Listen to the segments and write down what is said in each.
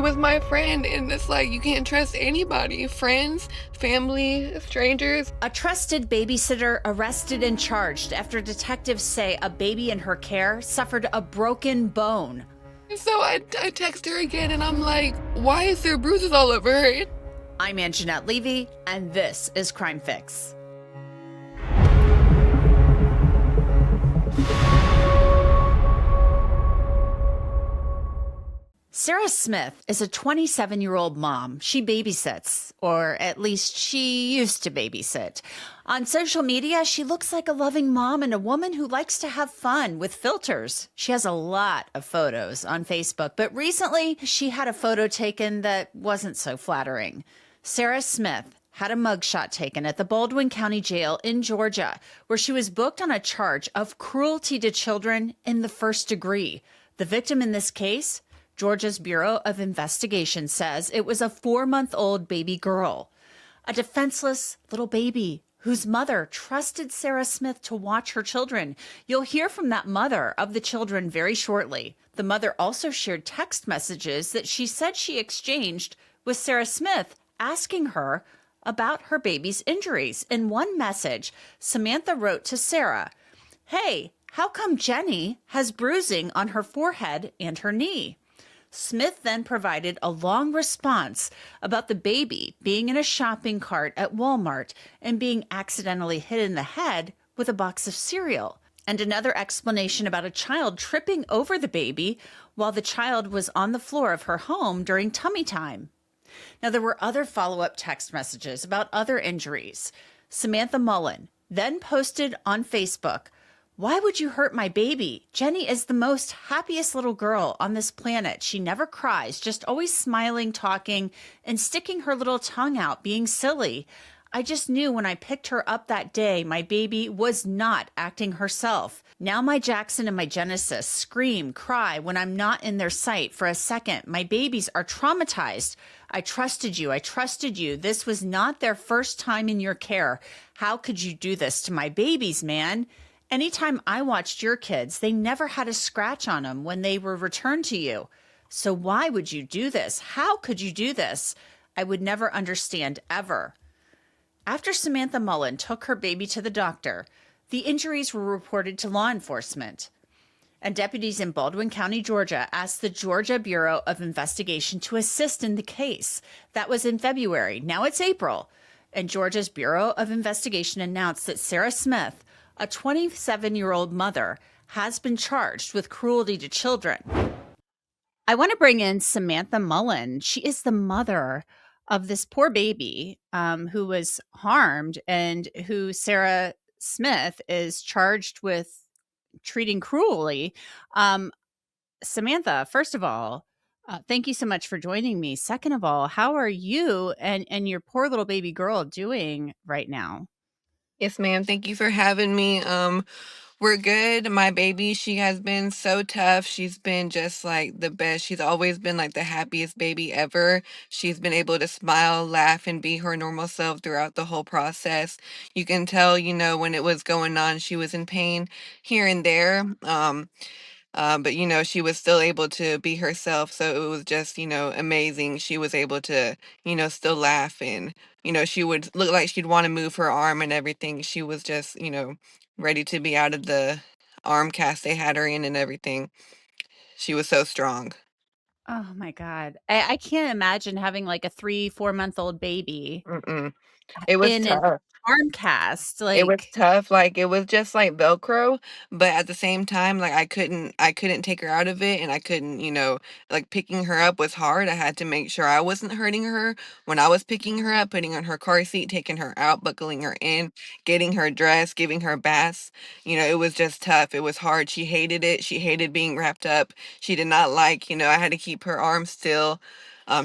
was my friend, and it's like you can't trust anybody. Friends, family, strangers. A trusted babysitter arrested and charged after detectives say a baby in her care suffered a broken bone. And so I text her again, and I'm like, why is there bruises all over her? I'm Angenette Levy, and this is Crime Fix. Sara Smith is a 27-year-old mom. She babysits, or at least she used to babysit. On social media, she looks like a loving mom and a woman who likes to have fun with filters. She has a lot of photos on Facebook, but recently she had a photo taken that wasn't so flattering. Sara Smith had a mugshot taken at the Baldwin County Jail in Georgia, where she was booked on a charge of cruelty to children in the first degree. The victim in this case, Georgia's Bureau of Investigation, says it was a 4-month-old baby girl, a defenseless little baby whose mother trusted Sara Smith to watch her children. You'll hear from that mother of the children very shortly. The mother also shared text messages that she said she exchanged with Sara Smith, asking her about her baby's injuries. In one message, Samantha wrote to Sara, "Hey, how come Jenny has bruising on her forehead and her knee?" Smith then provided a long response about the baby being in a shopping cart at Walmart and being accidentally hit in the head with a box of cereal, and another explanation about a child tripping over the baby while the child was on the floor of her home during tummy time. Now, there were other follow-up text messages about other injuries. Samantha Mullin then posted on Facebook, "Why would you hurt my baby? Jenny is the most happiest little girl on this planet. She never cries, just always smiling, talking, and sticking her little tongue out, being silly. I just knew when I picked her up that day, my baby was not acting herself. Now my Jackson and my Genesis scream, cry when I'm not in their sight for a second. My babies are traumatized. I trusted you. I trusted you. This was not their first time in your care. How could you do this to my babies, man? Anytime I watched your kids, they never had a scratch on them when they were returned to you. So why would you do this? How could you do this? I would never understand ever." After Samantha Mullin took her baby to the doctor, the injuries were reported to law enforcement. And deputies in Baldwin County, Georgia, asked the Georgia Bureau of Investigation to assist in the case. That was in February. Now it's April. And Georgia's Bureau of Investigation announced that Sara Smith, a 27-year-old mother, has been charged with cruelty to children. I want to bring in Samantha Mullin. She is the mother of this poor baby who was harmed and who Sara Smith is charged with treating cruelly. Samantha, first of all, thank you so much for joining me. Second of all, how are you and your poor little baby girl doing right now? Yes, ma'am. Thank you for having me. We're good. My baby, she has been so tough. She's been just like the best. She's always been like the happiest baby ever. She's been able to smile, laugh, and be her normal self throughout the whole process. You can tell, when it was going on, she was in pain here and there. But she was still able to be herself, so it was just, amazing. She was able to, still laugh, and she would look like she'd want to move her arm and everything. She was just, ready to be out of the arm cast they had her in and everything. She was so strong. Oh my God. I can't imagine having like a 3, 4-month-old baby Mm-mm. It was in an tough. arm cast. It was Like, tough, like, it was just like Velcro, but at the same time, like, I couldn't take her out of it, and I couldn't, like, picking her up was hard. I had to make sure I wasn't hurting her when I was picking her up, putting her on her car seat, taking her out, buckling her in, getting her dressed, giving her baths. It was just tough. It was hard. She hated it. She hated being wrapped up. She did not like, I had to keep her arm still.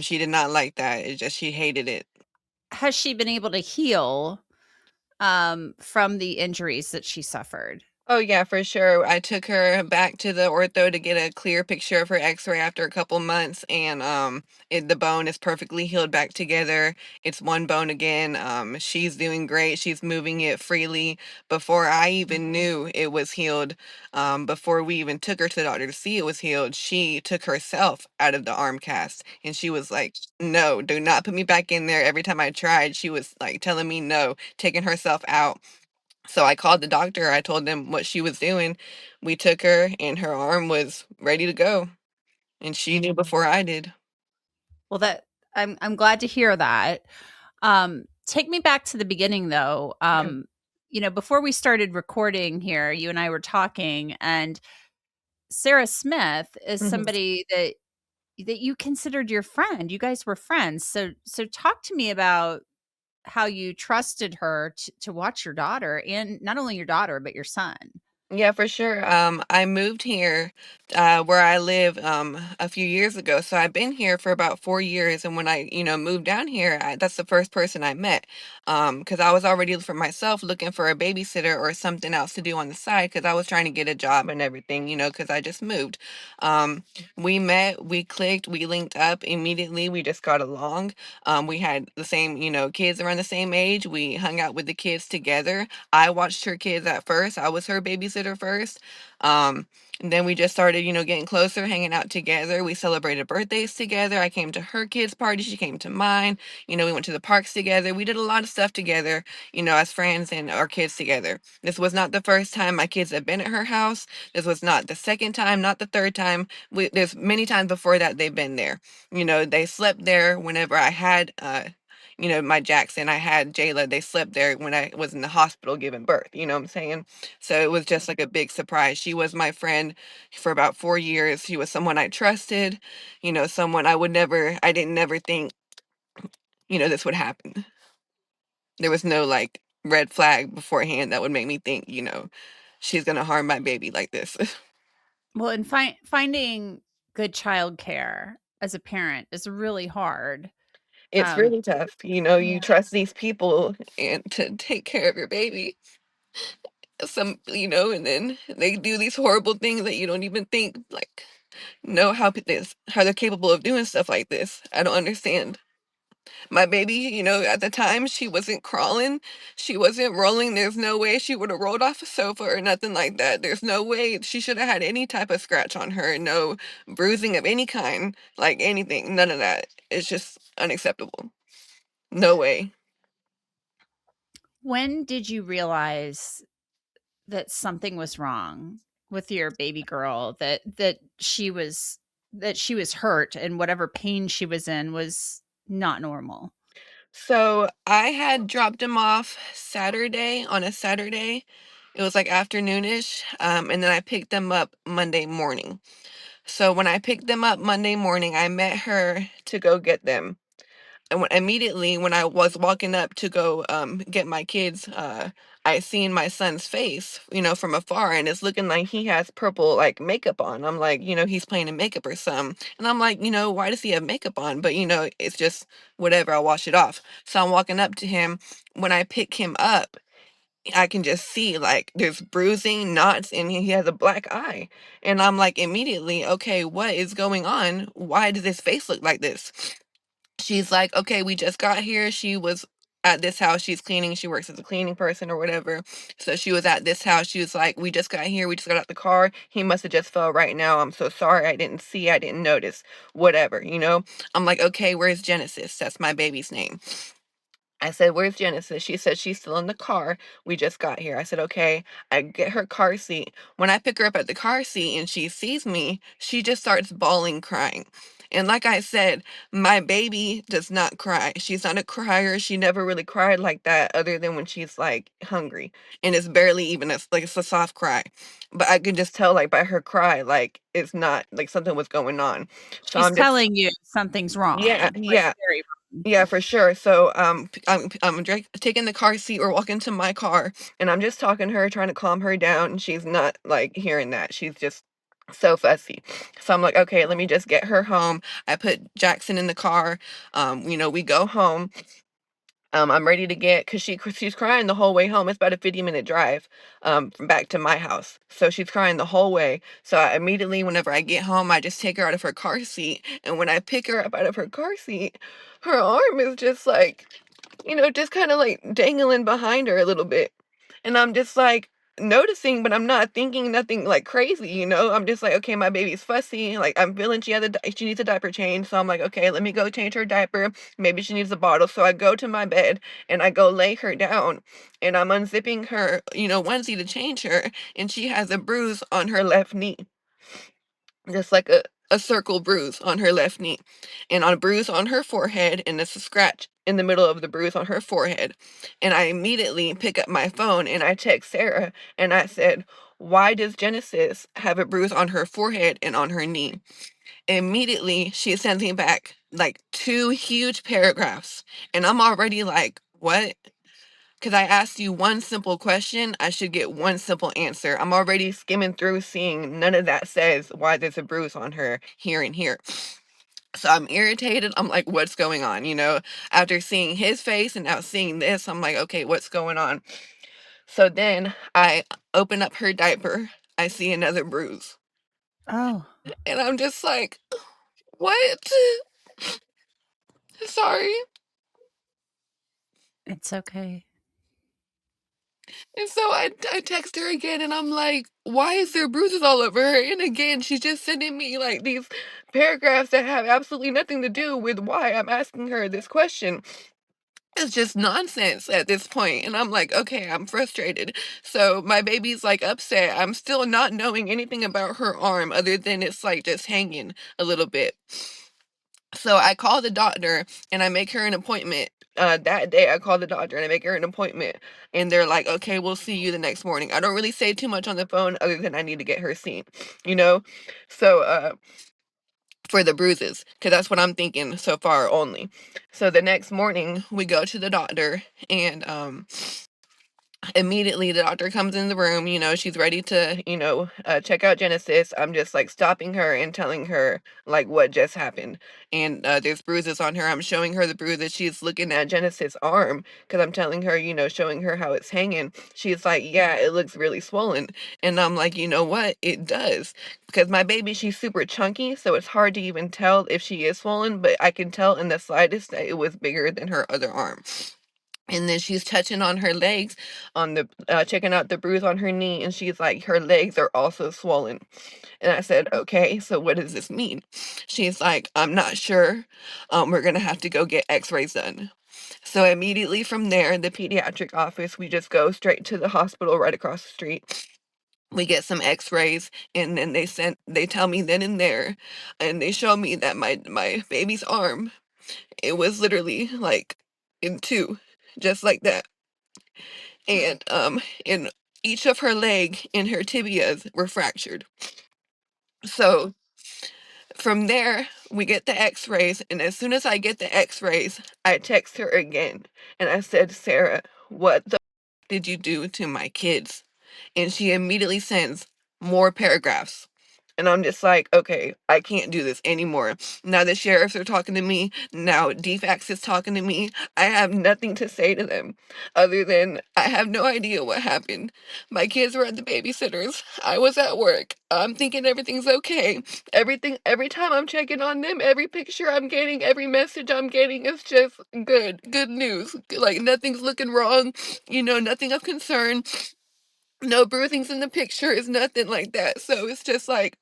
She did not like that. It's just she hated it. has she been able to heal from the injuries that she suffered? Oh yeah, for sure. I took her back to the ortho to get a clear picture of her x-ray after a couple months, and the bone is perfectly healed back together. It's one bone again. She's doing great. She's moving it freely. Before I even knew it was healed, before we even took her to the doctor to see it was healed, she took herself out of the arm cast, and she was like, "No, do not put me back in there." Every time I tried, she was like telling me no, taking herself out. So I called the doctor. I told them what she was doing. We took her, and her arm was ready to go. And she knew before I did. Well, that I'm glad to hear that. Take me back to the beginning though. Okay. Before we started recording here, you and I were talking, and Sara Smith is Mhm. somebody that you considered your friend. You guys were friends. So talk to me about how you trusted her to watch your daughter, and not only your daughter but your son. Yeah, for sure. I moved here, where I live, a few years ago. So I've been here for about 4 years. And when I, moved down here, that's the first person I met. Because I was already for myself looking for a babysitter or something else to do on the side, because I was trying to get a job and everything, because I just moved. Um, we met, we clicked, we linked up immediately. We just got along. We had the same, kids around the same age. We hung out with the kids together. I watched her kids at first. I was her babysitter first. Um, and then we just started, getting closer, hanging out together. We celebrated birthdays together. I came to her kids' party. She came to mine. We went to the parks together. We did a lot of stuff together, as friends and our kids together. This was not the first time my kids had been at her house. This was not the second time, not the third time. There's many times before that they've been there. They slept there whenever I had, my Jackson, I had Jayla, they slept there when I was in the hospital giving birth, you know what I'm saying? So it was just like a big surprise. She was my friend for about 4 years. She was someone I trusted, someone I didn't never think, this would happen. There was no like red flag beforehand that would make me think, she's gonna harm my baby like this. Well, and finding good childcare as a parent is really hard. It's Um, really tough. yeah. You trust these people and to take care of your baby. And then they do these horrible things that you don't even think like know how they're capable of doing stuff like this. I don't understand. My baby, at the time she wasn't crawling, she wasn't rolling. There's no way she would have rolled off a sofa or nothing like that. There's no way she should have had any type of scratch on her, no bruising of any kind, like anything, none of that. It's just unacceptable. No way. When did you realize that something was wrong with your baby girl, that she was hurt, and whatever pain she was in was not normal? So I had dropped him off on a Saturday. It was like afternoonish. And then I picked them up Monday morning. So when I picked them up Monday morning, I met her to go get them. And immediately when I was walking up to go get my kids, I seen my son's face, from afar, and it's looking like he has purple like makeup on. I'm like, he's playing in makeup or something. And I'm like, why does he have makeup on? But it's just whatever, I'll wash it off. So I'm walking up to him. When I pick him up, I can just see like there's bruising, knots, and he has a black eye. And I'm like, immediately, okay, what is going on? Why does his face look like this? She's like, okay, we just got here. She was at this house. She's cleaning. She works as a cleaning person or whatever. So she was at this house. She was like, we just got here. We just got out the car. He must have just fell right now. I'm so sorry. I didn't see. I didn't notice. Whatever. I'm like, okay, where's Genesis? That's my baby's name. I said, "Where's Genesis?" She said, "She's still in the car. We just got here." I said, "Okay." I get her car seat. When I pick her up at the car seat and she sees me, she just starts bawling, crying. And like I said, my baby does not cry. She's not a crier. She never really cried like that other than when she's like hungry. And it's barely even like it's a soft cry. But I can just tell like by her cry, like it's not like something was going on. So She's I'm just telling you something's yeah, wrong, like yeah. very wrong. Yeah, for sure. So, I'm taking the car seat or walking to my car, and I'm just talking to her, trying to calm her down, and she's not like hearing that. She's just so fussy. So I'm like, okay, let me just get her home. I put Jackson in the car. We go home. I'm ready to get, cause she's crying the whole way home. It's about a 50-minute drive, from back to my house. So she's crying the whole way. So I immediately, whenever I get home, I just take her out of her car seat. And when I pick her up out of her car seat, her arm is just like, just kind of like dangling behind her a little bit. And I'm just like noticing, but I'm not thinking nothing like crazy. I'm just like, okay, my baby's fussy. Like I'm feeling she needs a diaper change. So I'm like, okay, let me go change her diaper. Maybe she needs a bottle. So I go to my bed and I go lay her down and I'm unzipping her, onesie to change her. And she has a bruise on her left knee, just like a circle bruise on her left knee, and on a bruise on her forehead, and it's a scratch in the middle of the bruise on her forehead. And I immediately pick up my phone and I text Sarah and I said, why does Genesis have a bruise on her forehead and on her knee? Immediately she sends me back like two huge paragraphs, and I'm already like, what? Because I asked you one simple question, I should get one simple answer. I'm already skimming through seeing none of that says why there's a bruise on her here and here. So I'm irritated. I'm like, what's going on? After seeing his face and now seeing this, I'm like, okay, what's going on? So then I open up her diaper. I see another bruise. Oh, And I'm just like, what? Sorry. it's okay. And so I text her again and I'm like, why is there bruises all over her? And again, she's just sending me like these paragraphs that have absolutely nothing to do with why I'm asking her this question. It's just nonsense at this point. And I'm like, okay, I'm frustrated. So my baby's like upset. I'm still not knowing anything about her arm other than it's like just hanging a little bit. So I call the doctor and I make her an appointment. That day I call the doctor and I make her an appointment, and they're like, okay, we'll see you the next morning. I don't really say too much on the phone other than I need to get her seen, you know? So for the bruises, because that's what I'm thinking so far only. So the next morning we go to the doctor, and immediately the doctor comes in the room. She's ready to check out Genesis. I'm just like stopping her and telling her like what just happened, and there's bruises on her. I'm showing her the bruises. She's looking at Genesis arm because I'm telling her, showing her how it's hanging. She's like, yeah, it looks really swollen. And I'm like, you know what, it does, because my baby, she's super chunky, so it's hard to even tell if she is swollen, but I can tell in the slightest that it was bigger than her other arm. And then she's touching on her legs, on the checking out the bruise on her knee, and she's like, her legs are also swollen. And I said, okay, so what does this mean? She's like, I'm not sure. We're gonna have to go get x-rays done. So immediately from there, the pediatric office, we just go straight to the hospital right across the street. We get some x-rays, and then they tell me then and there, and they show me that my baby's arm, it was literally like in two, just like that. And in each of her leg and her tibias were fractured. So from there, we get the x-rays, and as soon as I get the x-rays, I text her again and I said, Sarah, what the did you do to my kids? And she immediately sends more paragraphs. And I'm just like, okay, I can't do this anymore. Now the sheriffs are talking to me. Now DFAX is talking to me. I have nothing to say to them other than I have no idea what happened. My kids were at the babysitters. I was at work. I'm thinking everything's okay. Every time I'm checking on them, every picture I'm getting, every message I'm getting is just good news. Like nothing's looking wrong, nothing of concern. No bruisings in the pictures, nothing like that. So it's just like,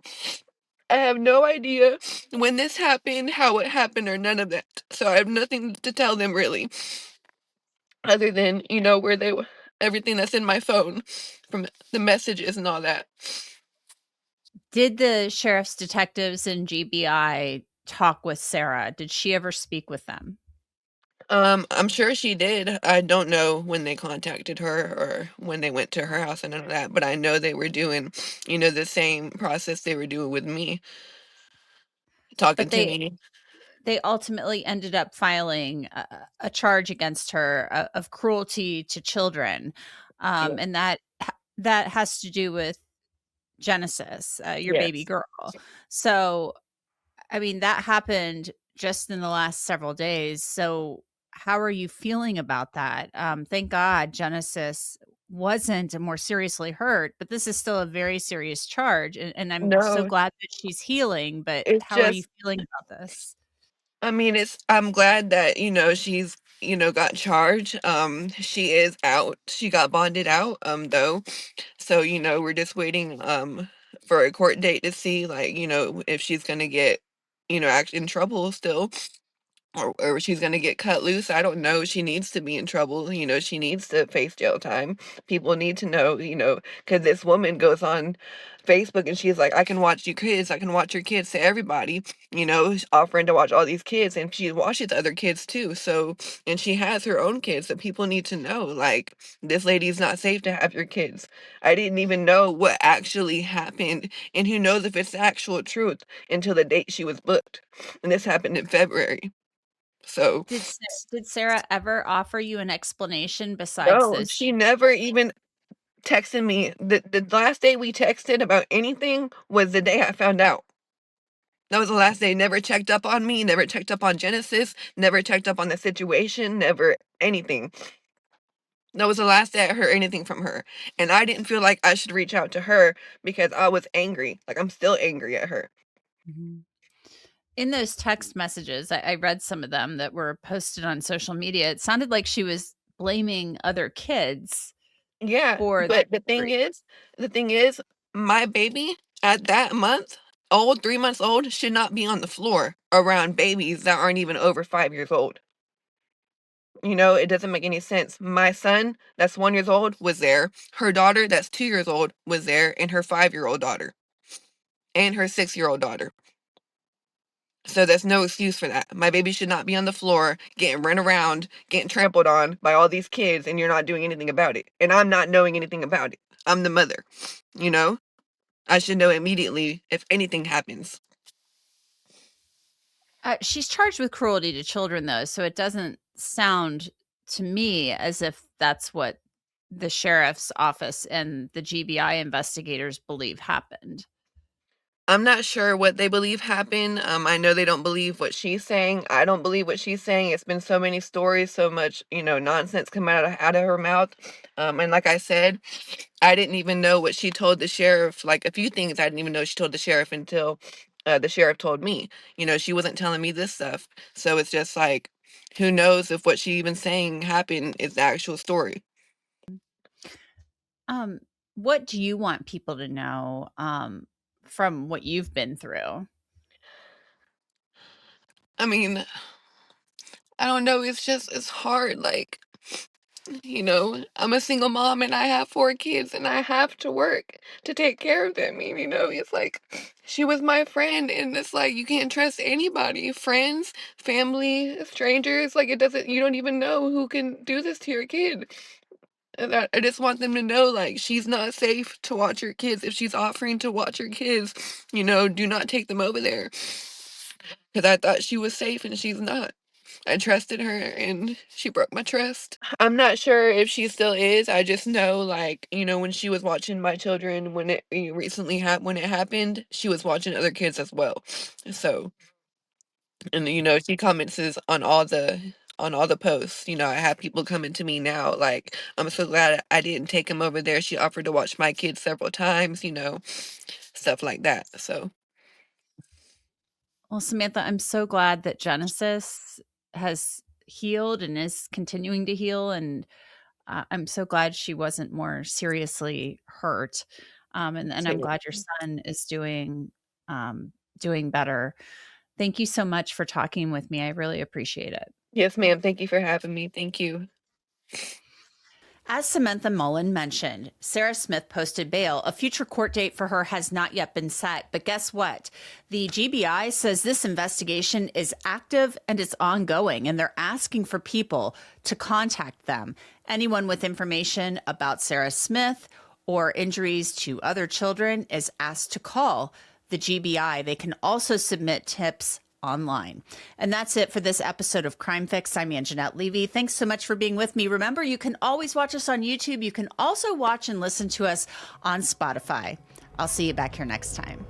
I have no idea when this happened, how it happened, or none of that. So I have nothing to tell them really, other than, where everything that's in my phone from the messages and all that. Did the sheriff's detectives and GBI talk with Sarah? Did she ever speak with them? I'm sure she did. I don't know when they contacted her or when they went to her house and none of that, but I know they were doing, the same process they were doing with me, talking But to they me. they ultimately ended up filing a charge against her of cruelty to children, Yeah. and that has to do with Genesis, your baby Yes. girl. So, I mean, that happened just in the last several days. So, how are you feeling about that? Thank God Genesis wasn't more seriously hurt, but this is still a very serious charge. And I'm so No, glad that she's healing, but it's how are you just feeling about this? I mean, I'm glad that, she's, got charged. She is out. She got bonded out, though. So, we're just waiting for a court date to see, like, if she's gonna get, act in trouble still. Or she's gonna get cut loose. I don't know. She needs to be in trouble. She needs to face jail time. People need to know, because this woman goes on Facebook and she's like, I can watch you kids. I can watch your kids to everybody, offering to watch all these kids. And she watches other kids too. So, and she has her own kids. So people need to know, like, this lady's not safe to have your kids. I didn't even know what actually happened. And who knows if it's the actual truth until the date she was booked. And this happened in February. So, Did Sarah ever offer you an explanation besides no, this? she never even texted me. The last day we texted about anything was the day I found out. That was the last day. Never checked up on me, never checked up on Genesis, never checked up on the situation, never anything. That was the last day I heard anything from her. And I didn't feel like I should reach out to her because I was angry. Like, I'm still angry at her. Mhm. In those text messages, I read some of them that were posted on social media. It sounded like she was blaming other kids Yeah, for but the the thing is, my baby at that month old, 3 months old, should not be on the floor around babies that aren't even over 5 years old. It doesn't make any sense. My son, that's 1 years old, was there. Her daughter, that's 2 years old, was there, and her 5-year-old daughter, and her 6-year-old daughter. So there's no excuse for that. My baby should not be on the floor getting run around, getting trampled on by all these kids, and you're not doing anything about it. And I'm not knowing anything about it. I'm the mother, you know? I should know immediately if anything happens. She's charged with cruelty to children, though, so it doesn't sound to me as if that's what the sheriff's office and the GBI investigators believe happened. I'm not sure what they believe happened. I know they don't believe what she's saying. I don't believe what she's saying. It's been so many stories, so much, nonsense coming out of her mouth. And like I said, I didn't even know what she told the sheriff. Like a few things I didn't even know she told the sheriff until the sheriff told me. She wasn't telling me this stuff. So it's just like, who knows if what she even saying happened is the actual story. Um, what do you want people to know from what you've been through? I mean, I don't know. It's hard. Like, I'm a single mom and I have 4 kids and I have to work to take care of them. And, it's like she was my friend, and it's like you can't trust anybody, friends, family, strangers. Like, you don't even know who can do this to your kid. And I just want them to know, like, she's not safe to watch your kids. If she's offering to watch your kids, do not take them over there. Because I thought she was safe and she's not. I trusted her and she broke my trust. I'm not sure if she still is. I just know, like, when she was watching my children when it recently when it happened, she was watching other kids as well. So, and she comments this on all the posts. I have people coming to me now like, I'm so glad I didn't take him over there. She offered to watch my kids several times, stuff like that. So, Well, Samantha, I'm so glad that Genesis has healed and is continuing to heal. And I'm so glad she wasn't more seriously hurt. And I'm same. glad your son is doing better. Thank you so much for talking with me. I really appreciate it. Yes, ma'am. Thank you for having me. Thank you. As Samantha Mullin mentioned, Sara Smith posted bail. A future court date for her has not yet been set. But guess what? The GBI says this investigation is active and it's ongoing, and they're asking for people to contact them. Anyone with information about Sara Smith or injuries to other children is asked to call the GBI. They can also submit tips online. And that's it for this episode of Crime Fix. I'm Angenette Levy. Thanks so much for being with me. Remember, you can always watch us on YouTube. You can also watch and listen to us on Spotify. I'll see you back here next time.